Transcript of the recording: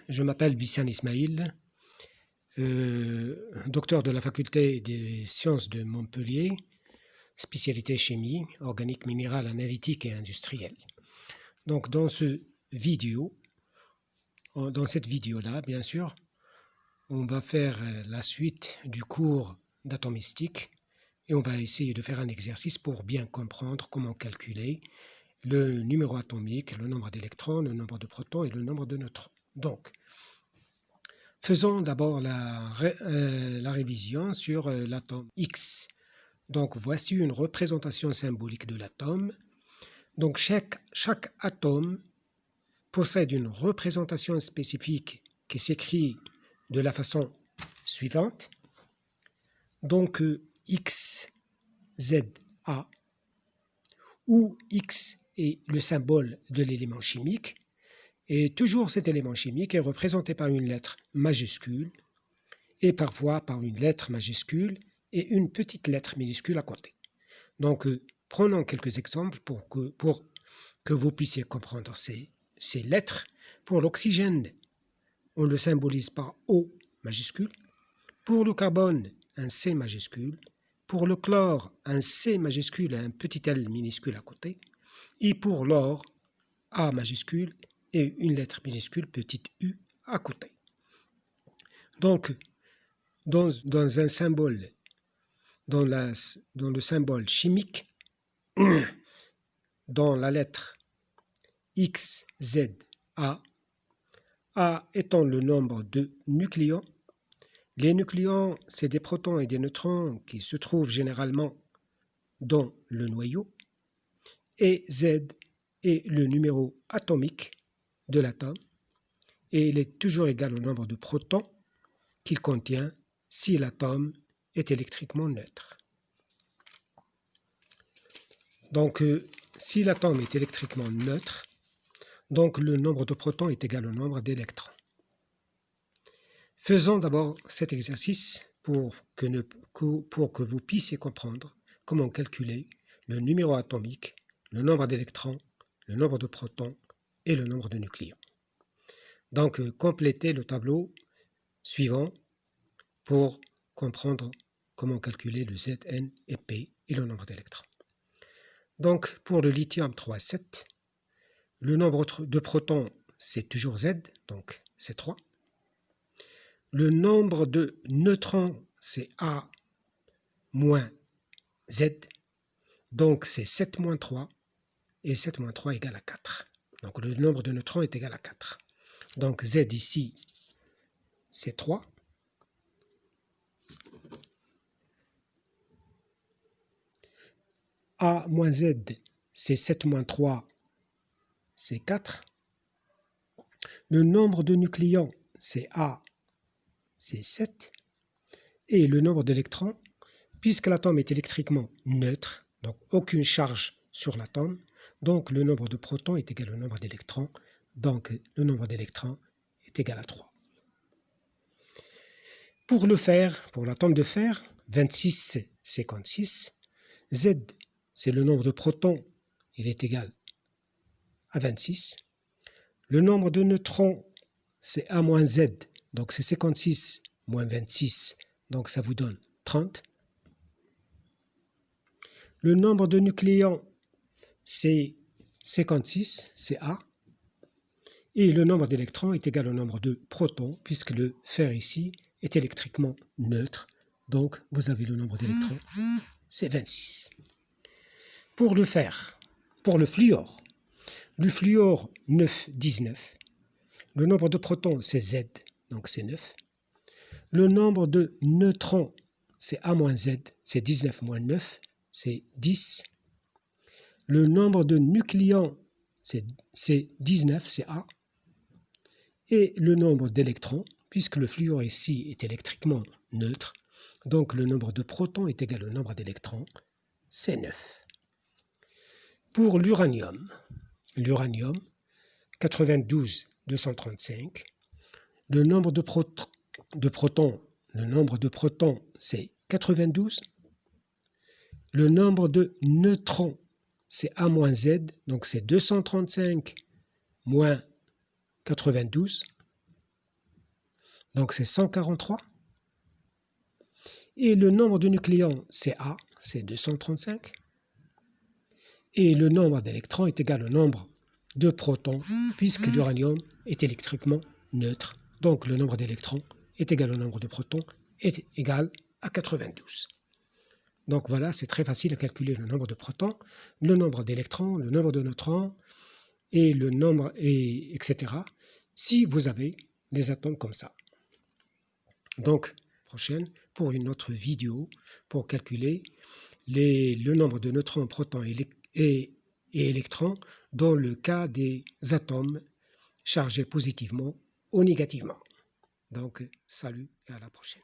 Je m'appelle Bissane Ismail, docteur de la faculté des sciences de Montpellier, spécialité chimie, organique, minérale, analytique et industrielle. Donc dans cette vidéo-là, bien sûr, on va faire la suite du cours d'atomistique et on va essayer de faire un exercice pour bien comprendre comment calculer le numéro atomique, le nombre d'électrons, le nombre de protons et le nombre de neutrons. Donc, faisons d'abord la révision sur l'atome X. Donc, voici une représentation symbolique de l'atome. Donc, chaque atome possède une représentation spécifique qui s'écrit de la façon suivante. Donc, X, Z, A, où X est le symbole de l'élément chimique. Et toujours cet élément chimique est représenté par une lettre majuscule et parfois par une lettre majuscule et une petite lettre minuscule à côté. Donc, prenons quelques exemples pour que vous puissiez comprendre ces lettres. Pour l'oxygène, on le symbolise par O majuscule. Pour le carbone, un C majuscule. Pour le chlore, un C majuscule et un petit L minuscule à côté. Et pour l'or, A majuscule et une lettre minuscule, petite U, à côté. Donc, dans un symbole, dans le symbole chimique, dans la lettre X, Z, A étant le nombre de nucléons. Les nucléons, c'est des protons et des neutrons qui se trouvent généralement dans le noyau. Et Z est le numéro atomique de l'atome et il est toujours égal au nombre de protons qu'il contient si l'atome est électriquement neutre. Donc, si l'atome est électriquement neutre, donc le nombre de protons est égal au nombre d'électrons. Faisons d'abord cet exercice pour que vous puissiez comprendre comment calculer le numéro atomique, le nombre d'électrons, le nombre de protons et le nombre de nucléons. Donc, complétez le tableau suivant pour comprendre comment calculer le Zn et P et le nombre d'électrons. Donc, pour le lithium 3,7, le nombre de protons, c'est toujours Z, donc c'est 3. Le nombre de neutrons, c'est A moins Z, donc c'est 7 moins 3, et 7 moins 3 égale à 4. Donc, le nombre de neutrons est égal à 4. Donc, Z ici, c'est 3. A moins Z, c'est 7 moins 3, c'est 4. Le nombre de nucléons, c'est A, c'est 7. Et le nombre d'électrons, puisque l'atome est électriquement neutre, donc aucune charge sur l'atome, donc le nombre de protons est égal au nombre d'électrons, donc le nombre d'électrons est égal à 3. Pour le fer, pour l'atome de fer, 26, 56, Z, c'est le nombre de protons, il est égal à 26. Le nombre de neutrons, c'est A moins Z, donc c'est 56 moins 26, donc ça vous donne 30. Le nombre de nucléons, c'est 56, c'est A. Et le nombre d'électrons est égal au nombre de protons, puisque le fer ici est électriquement neutre. Donc, vous avez le nombre d'électrons, c'est 26. Pour le fer, pour le fluor 9, 19. Le nombre de protons, c'est Z, donc c'est 9. Le nombre de neutrons, c'est A moins Z, c'est 19 moins 9, c'est 10. Le nombre de nucléons, c'est 19, c'est A. Et le nombre d'électrons, puisque le fluor ici est électriquement neutre, donc le nombre de protons est égal au nombre d'électrons, c'est 9. Pour l'uranium, 92, 235, le nombre de protons, c'est 92. Le nombre de neutrons, c'est A moins Z, donc c'est 235 moins 92. Donc c'est 143. Et le nombre de nucléons, c'est A, c'est 235. Et le nombre d'électrons est égal au nombre de protons, puisque l'uranium est électriquement neutre. Donc le nombre d'électrons est égal au nombre de protons, est égal à 92. Donc voilà, c'est très facile à calculer le nombre de protons, le nombre d'électrons, le nombre de neutrons, et le nombre, etc. si vous avez des atomes comme ça. Donc, prochaine, pour une autre vidéo, pour calculer le nombre de neutrons, protons et électrons dans le cas des atomes chargés positivement ou négativement. Donc, salut et à la prochaine.